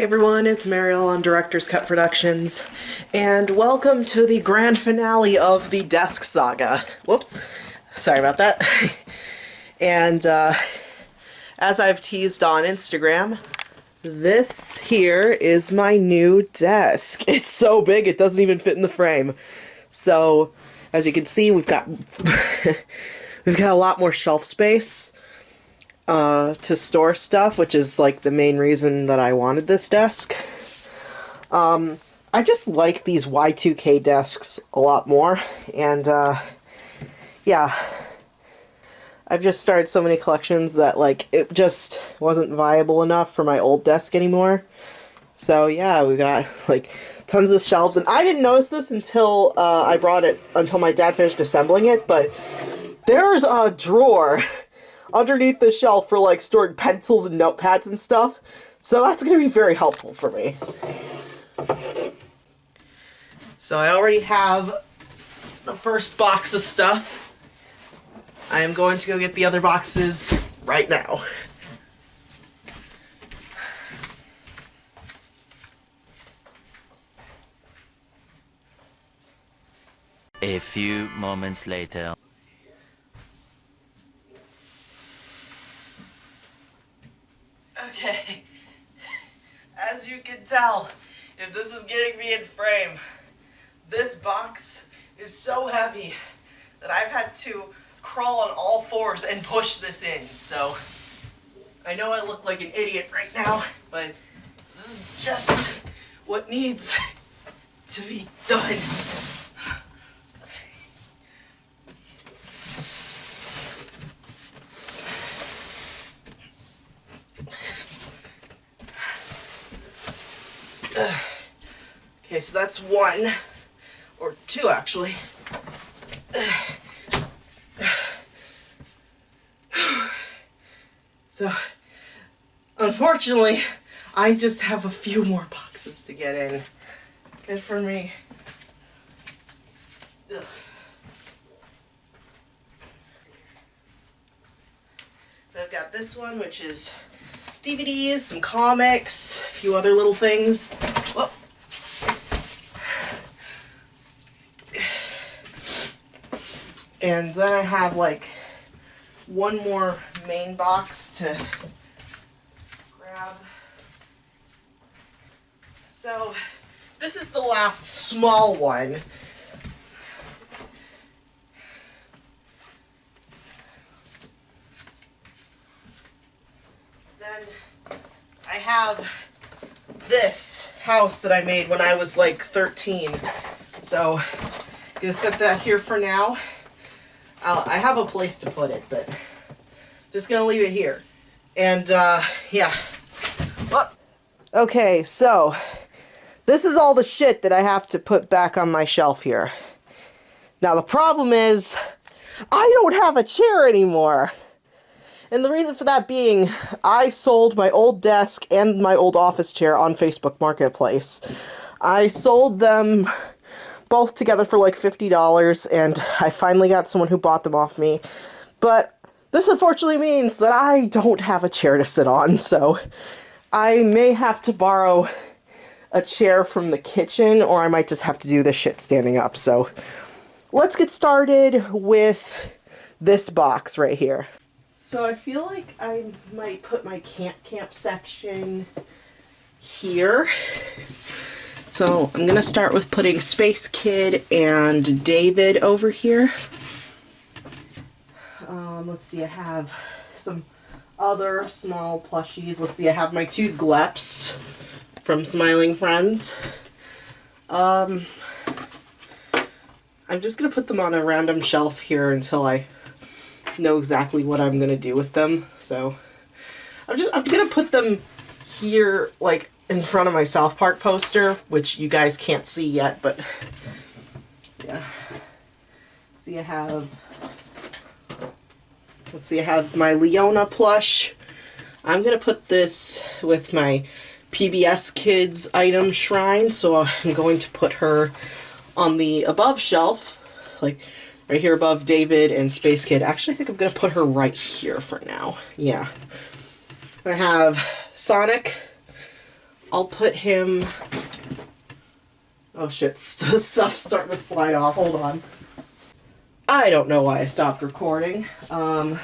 Hey everyone, it's Mariel on Director's Cut Productions, and welcome to the grand finale of the desk saga. Whoop, sorry about that. And as I've teased on Instagram, this here is my new desk. It's so big it doesn't even fit in the frame. So, as you can see, we've got we've got a lot more shelf space to store stuff, which is like the main reason that I wanted this desk. I just like these Y2K desks a lot more, and yeah, I've just started so many collections that like it just wasn't viable enough for my old desk anymore. So yeah, we got like tons of shelves, and I didn't notice this until until my dad finished assembling it, but there's a drawer underneath the shelf for like storing pencils and notepads and stuff. So that's going to be very helpful for me. So I already have the first box of stuff. I am going to go get the other boxes right now. A few moments later. Okay, as you can tell, if this is getting me in frame, this box is so heavy that I've had to crawl on all fours and push this in. So I know I look like an idiot right now, but this is just what needs to be done. Okay, so that's one, or two actually. So, unfortunately, I just have a few more boxes to get in. Good for me. Ugh. I've got this one, which is DVDs, some comics, a few other little things. Whoa. And then I have like one more main box to grab. So this is the last small one. Then I have this house that I made when I was like 13. So I'm gonna set that here for now. I have a place to put it, but just gonna leave it here. And yeah. Whoop. Okay, so this is all the shit that I have to put back on my shelf here. Now the problem is I don't have a chair anymore. And the reason for that being, I sold my old desk and my old office chair on Facebook Marketplace. I sold them both together for like $50, and I finally got someone who bought them off me. But this unfortunately means that I don't have a chair to sit on, so I may have to borrow a chair from the kitchen, or I might just have to do this shit standing up. So let's get started with this box right here. So I feel like I might put my camp section here. So I'm gonna start with putting Space Kid and David over here. Let's see, I have some other small plushies. Let's see, I have my two Gleps from Smiling Friends. I'm just gonna put them on a random shelf here until I know exactly what I'm gonna do with them. So I'm gonna put them here, like in front of my South Park poster, which you guys can't see yet, but yeah. See, I have, let's see, I have my Leona plush. I'm gonna put this with my PBS Kids item shrine, so I'm going to put her on the above shelf, like right here above David and Space Kid. Actually, I think I'm gonna put her right here for now. Yeah. I have Sonic I'll put him... Oh shit, stuff's starting to slide off. Hold on. I don't know why I stopped recording. Probably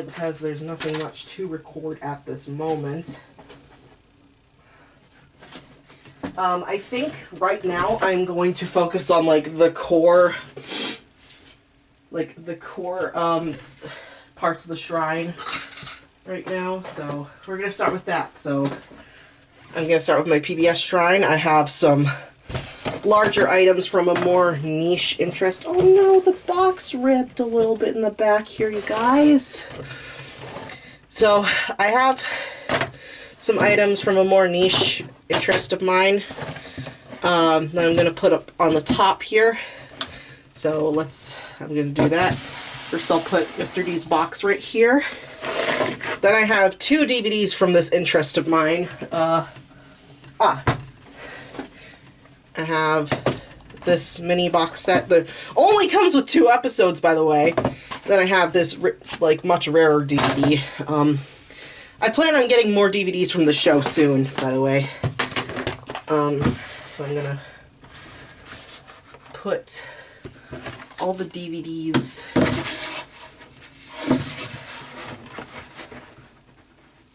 because there's nothing much to record at this moment. I think right now I'm going to focus on the core parts of the shrine right now. So we're gonna start with that. So I'm gonna start with my PBS shrine. I have some larger items from a more niche interest. Oh no, the box ripped a little bit in the back here, you guys. So I have some items from a more niche interest of mine that I'm going to put up on the top here. So I'm going to do that. First I'll put Mr. D's box right here. Then I have 2 DVDs from this interest of mine. I have this mini box set that only comes with 2 episodes, by the way. Then I have this much rarer DVD. I plan on getting more DVDs from the show soon, by the way. So I'm gonna put all the DVDs.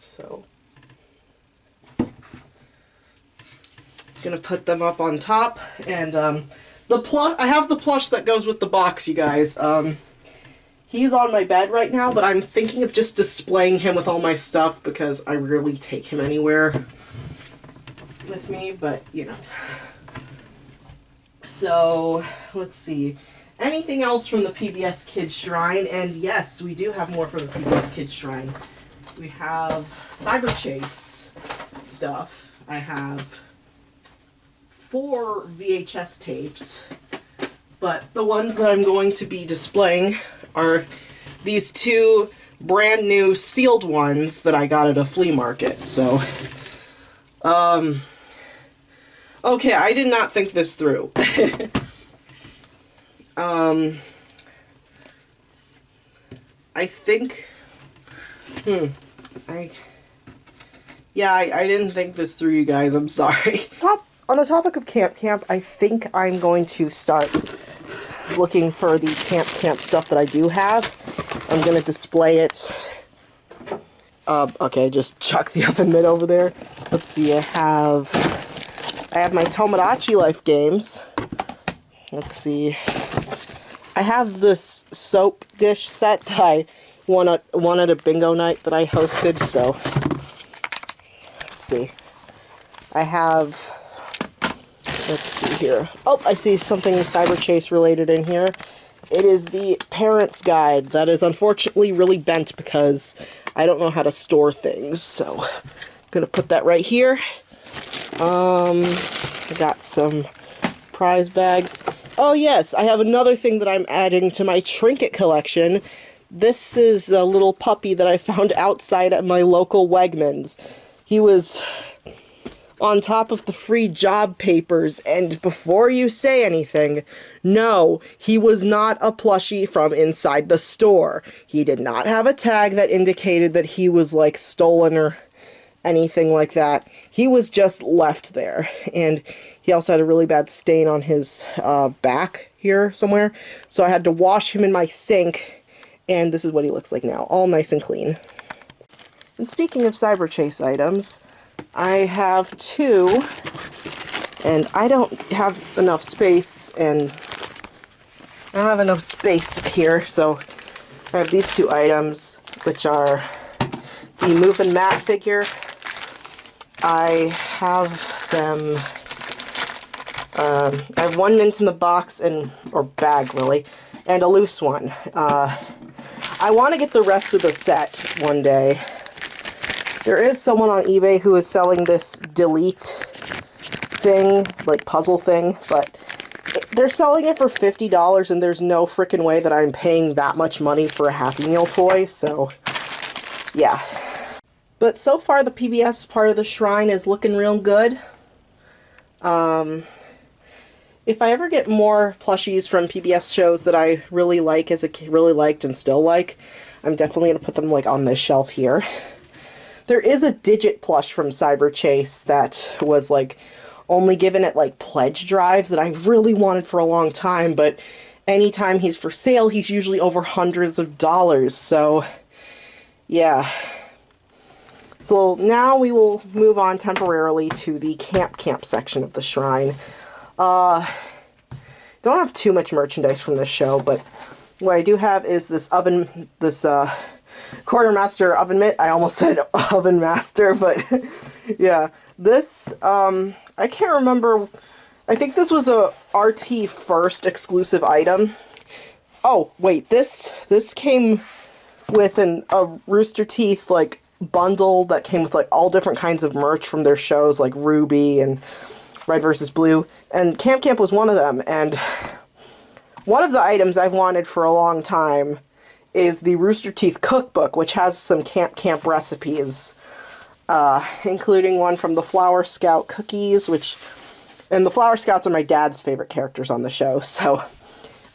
So gonna put them up on top, and I have the plush that goes with the box, you guys. He's on my bed right now, but I'm thinking of just displaying him with all my stuff because I rarely take him anywhere with me, but you know. So let's see, anything else from the PBS Kids Shrine? And yes, we do have more from the PBS Kids Shrine. We have Cyber Chase stuff. I have 4 VHS tapes, but the ones that I'm going to be displaying are these 2 brand new sealed ones that I got at a flea market. So, okay, I did not think this through. I think, I didn't think this through, you guys. I'm sorry. On the topic of Camp, I think I'm going to start looking for the Camp stuff that I do have. I'm going to display it. Okay, just chuck the oven mitt over there. Let's see, I have my Tomodachi Life games. Let's see. I have this soap dish set that I won at a bingo night that I hosted, so let's see. I have, let's see here. Oh, I see something Cyber Chase related in here. It is the Parent's Guide that is unfortunately really bent because I don't know how to store things, so I'm gonna put that right here. I got some prize bags. Oh yes, I have another thing that I'm adding to my trinket collection. This is a little puppy that I found outside at my local Wegmans. He was on top of the free job papers, and before you say anything, no, he was not a plushie from inside the store. He did not have a tag that indicated that he was, like, stolen or anything like that. He was just left there, and he also had a really bad stain on his back here somewhere, so I had to wash him in my sink, and this is what he looks like now, all nice and clean. And speaking of Cyber Chase items, I have 2, and I don't have enough space, and I don't have enough space here, so I have these 2 items, which are the Move and Matte figure. I have them, I have 1 mint in the box, or bag really, and a loose one. I want to get the rest of the set one day. There is someone on eBay who is selling this delete thing, like puzzle thing, but they're selling it for $50 and there's no frickin' way that I'm paying that much money for a Happy Meal toy, so yeah. But so far the PBS part of the shrine is looking real good. If I ever get more plushies from PBS shows that I really like really liked and still like, I'm definitely going to put them like on this shelf here. There is a Digit plush from Cyber Chase that was like only given at like pledge drives that I really wanted for a long time, but anytime he's for sale, he's usually over hundreds of dollars. So yeah. So now we will move on temporarily to the camp section of the shrine. Don't have too much merchandise from this show, but what I do have is this Quartermaster oven mitt. I almost said oven master, but yeah. This, I can't remember. I think this was a RT first exclusive item. Oh, wait, this came with a Rooster Teeth, like, bundle that came with, like, all different kinds of merch from their shows, like Ruby and Red vs. Blue. And Camp was one of them, and one of the items I've wanted for a long time is the Rooster Teeth cookbook, which has some Camp recipes, including one from the Flower Scout cookies, and the Flower Scouts are my dad's favorite characters on the show, so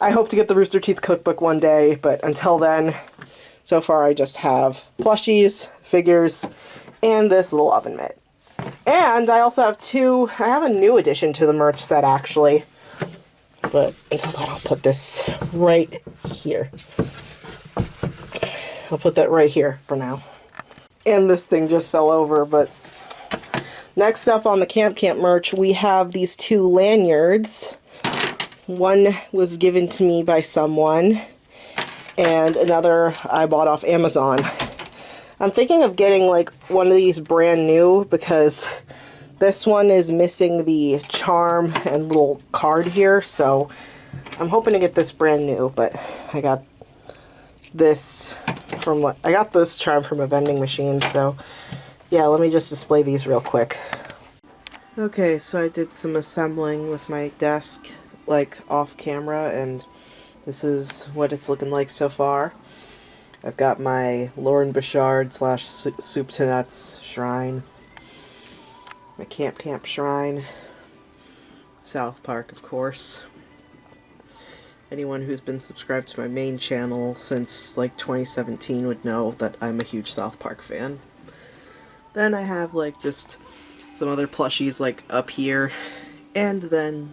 I hope to get the Rooster Teeth cookbook one day, but until then, so far I just have plushies, figures, and this little oven mitt. And I also have I have a new addition to the merch set, actually. But until then, I'll put this right here. I'll put that right here for now. And this thing just fell over, but next up on the Camp merch, we have these two lanyards. One was given to me by someone, and another I bought off Amazon. I'm thinking of getting like one of these brand new because this one is missing the charm and little card here, so I'm hoping to get this brand new, but I got this charm from a vending machine, so yeah, let me just display these real quick. Okay, so I did some assembling with my desk, like off camera, and this is what it's looking like so far. I've got my Lauren Bouchard / Soup to Nuts shrine, my Camp shrine, South Park, of course. Anyone who's been subscribed to my main channel since like 2017 would know that I'm a huge South Park fan. Then I have like just some other plushies like up here, and then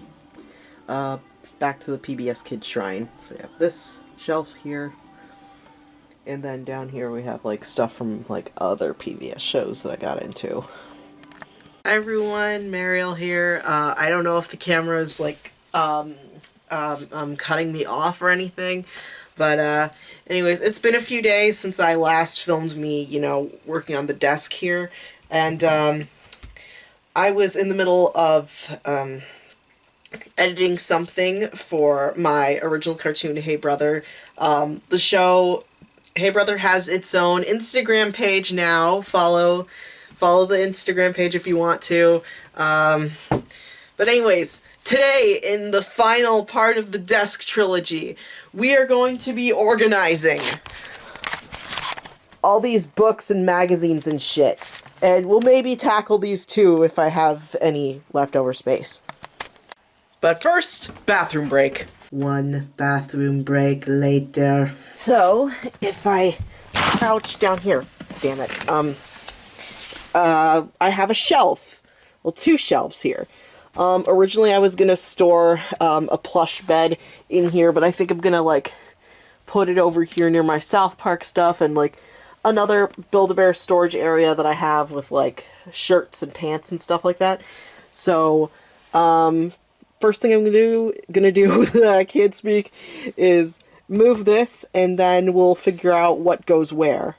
back to the PBS Kids shrine. So we have this shelf here. And then down here we have like stuff from like other PBS shows that I got into. Hi everyone, Mariel here. I don't know if the camera is like cutting me off or anything, but anyways, it's been a few days since I last filmed me, you know, working on the desk here, and I was in the middle of editing something for my original cartoon, Hey Brother. The show Hey Brother has its own Instagram page now. Follow the Instagram page if you want to. But anyways, today, in the final part of the desk trilogy, we are going to be organizing all these books and magazines and shit. And we'll maybe tackle these too if I have any leftover space. But first, bathroom break. One bathroom break later. So, if I crouch down here, damn it, I have a shelf. Well, two shelves here. Originally I was gonna store a plush bed in here, but I think I'm gonna like put it over here near my South Park stuff and like another Build-A-Bear storage area that I have with like shirts and pants and stuff like that. So, first thing I'm gonna do, I can't speak, is move this, and then we'll figure out what goes where.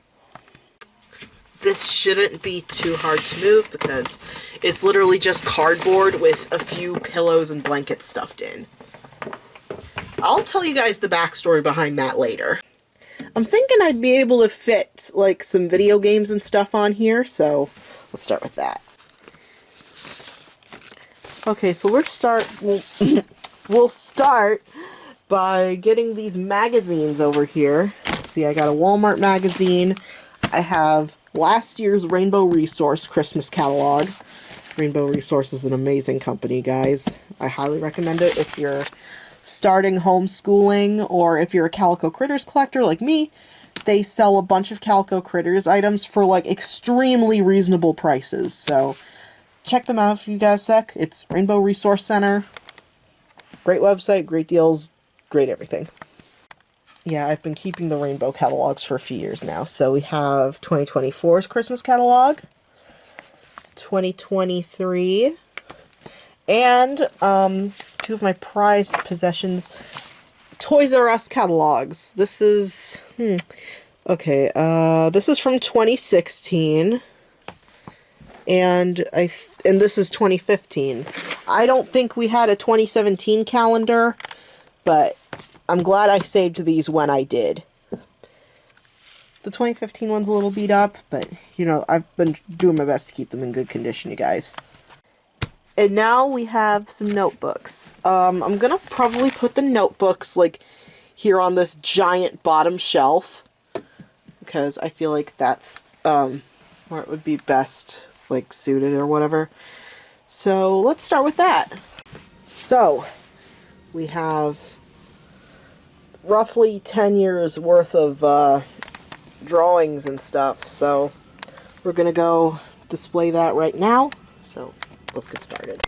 This shouldn't be too hard to move because it's literally just cardboard with a few pillows and blankets stuffed in. I'll tell you guys the backstory behind that later. I'm thinking I'd be able to fit like some video games and stuff on here, so let's start with that. Okay, so we'll start by getting these magazines over here. Let's see, I got a Walmart magazine. I have last year's Rainbow Resource Christmas catalog. Rainbow Resource is an amazing company, guys. I highly recommend it if you're starting homeschooling or if you're a Calico Critters collector like me. they sell a bunch of Calico Critters items for like extremely reasonable prices. So check them out if you guys suck. It's Rainbow Resource Center. Great website, great deals, great everything. Yeah, I've been keeping the rainbow catalogs for a few years now. So we have 2024's Christmas catalog, 2023, and two of my prized possessions, Toys R Us catalogs. This is okay. This is from 2016, and this is 2015. I don't think we had a 2017 calendar, but I'm glad I saved these when I did. The 2015 one's a little beat up, but, you know, I've been doing my best to keep them in good condition, you guys. And now we have some notebooks. I'm gonna probably put the notebooks, like, here on this giant bottom shelf, because I feel like that's, where it would be best, like, suited or whatever. So, let's start with that. So, we have roughly 10 years worth of drawings and stuff, so we're gonna go display that right now. So let's get started.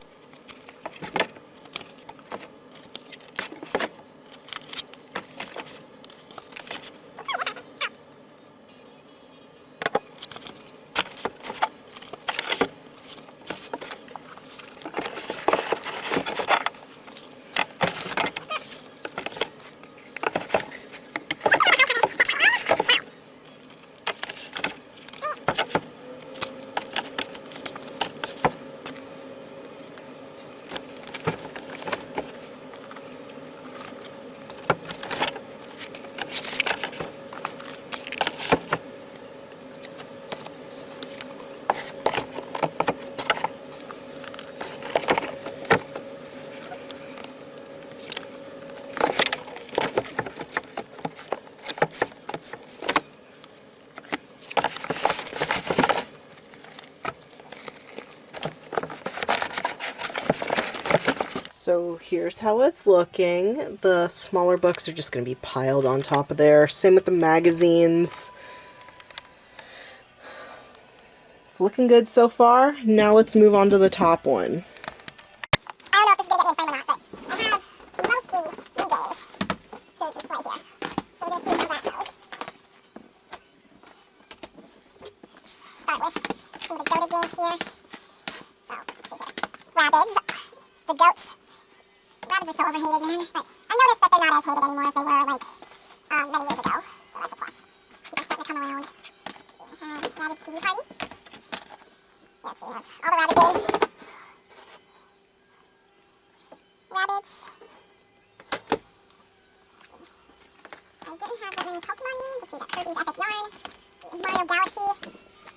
So here's how it's looking. The smaller books are just going to be piled on top of there. Same with the magazines. It's looking good so far. Now let's move on to the top one. I don't know if this is going to get me in frame or not, but I have mostly Wii games to display here. So we're going to see how that goes. Start with some of the goated games here. So, let's see here. Rabbids. The goats. Rabbids are so overhated, man. But I noticed that they're not as hated anymore as they were, like, many years ago. So that's a plus. People are starting to come around. We have Rabbids TV Party. Yeah, so we have all the Rabbid games. Rabbids. I didn't have that many Pokemon games. Let's see, we got Kirby's Epic Yarn. Mario Galaxy.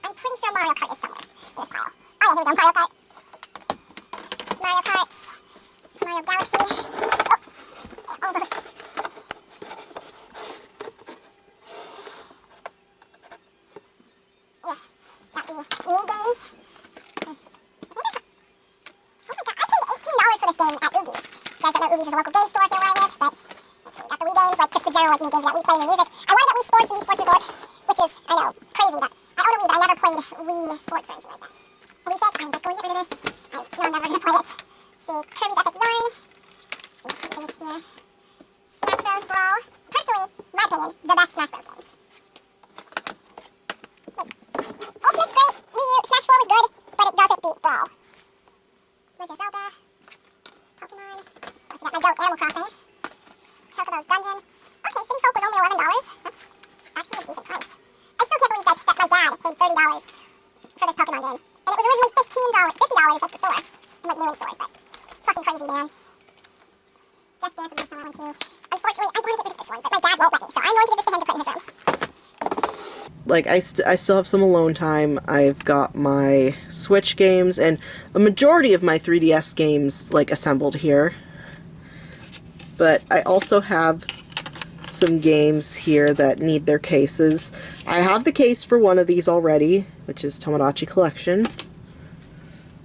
I'm pretty sure Mario Kart is somewhere in this pile. Oh yeah, here we go, Mario Kart. Mario Karts. Mario Galaxy. Oh! Yeah, all those. Yeah, got the Wii games. Oh my god, I paid $18 for this game at Oogie's. You guys don't know Oogie's is a local game store here where I live, but let's see, we got the Wii games, like just the general like Wii games that we play in music. I wanted to get Wii Sports and Wii Sports Resort, which is, I know, crazy, but I own a Wii, but I never played Wii Sports or anything like that. Wii Fit, I'm just going to get rid of this. I know I'm never going to play it. See, Kirby's Epic Yarn. See, things here. Smash Bros. Brawl. Personally, in my opinion, the best Smash Bros. game. Like, Ultimate's great. Wii U, Smash 4 was good, but it doesn't beat Brawl. Legend of Zelda. Pokemon. I got my goat, Animal Crossing. Chocobo's Dungeon. Okay, City Folk was only $11. That's actually a decent price. I still can't believe that my dad paid $30 for this Pokemon game. And it was originally $50 at the store. In like new in stores, but fucking crazy, man. Just Dance is another one too. Unfortunately, I want to get rid of this one, but my dad won't let me, so I'm going to give this to him to put in his room. Like, I still have some alone time. I've got my Switch games and a majority of my 3DS games, like, assembled here. But I also have some games here that need their cases. I have the case for one of these already, which is Tomodachi Collection.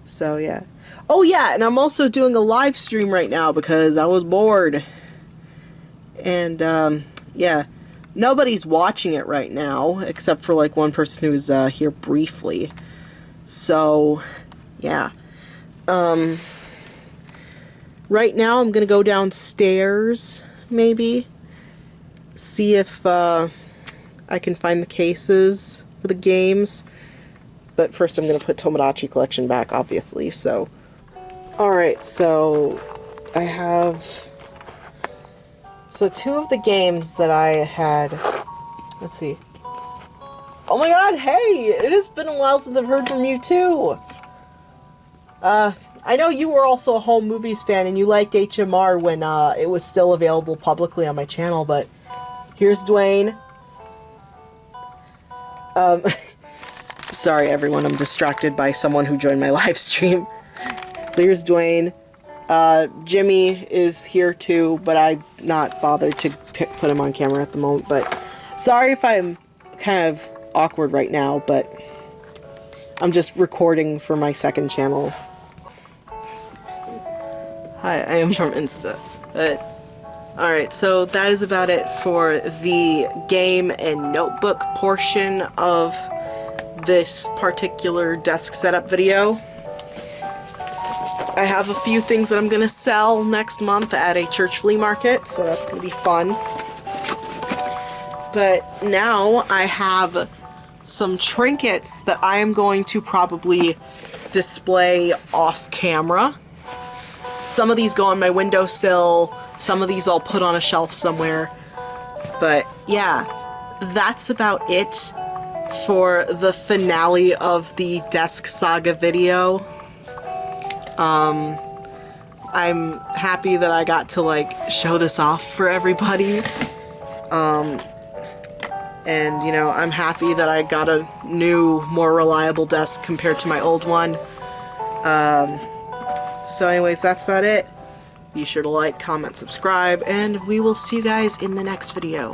So, yeah. Oh, yeah, and I'm also doing a live stream right now because I was bored. And, yeah. nobody's watching it right now, except for like one person who's here briefly. So, yeah. Right now I'm gonna go downstairs, maybe, see if I can find the cases for the games. But first I'm gonna put Tomodachi Collection back, obviously, so. Alright, so I have... So 2 of the games that I had... Let's see. Oh my god, hey! It has been a while since I've heard from you too! I know you were also a home movies fan and you liked HMR when it was still available publicly on my channel, but here's Dwayne. Sorry everyone, I'm distracted by someone who joined my live stream. So here's Dwayne. Jimmy is here too, but I'm not bothered to put him on camera at the moment, but sorry if I'm kind of awkward right now, but I'm just recording for my second channel. Hi, I am from Insta. But alright, so that is about it for the game and notebook portion of this particular desk setup video. I have a few things that I'm gonna sell next month at a church flea market, so that's gonna be fun. But now I have some trinkets that I am going to probably display off camera. Some of these go on my windowsill, some of these I'll put on a shelf somewhere. But yeah, that's about it for the finale of the Desk Saga video. I'm happy that I got to like show this off for everybody. And you know, I'm happy that I got a new, more reliable desk compared to my old one. So anyways, that's about it. Be sure to like, comment, subscribe, and we will see you guys in the next video.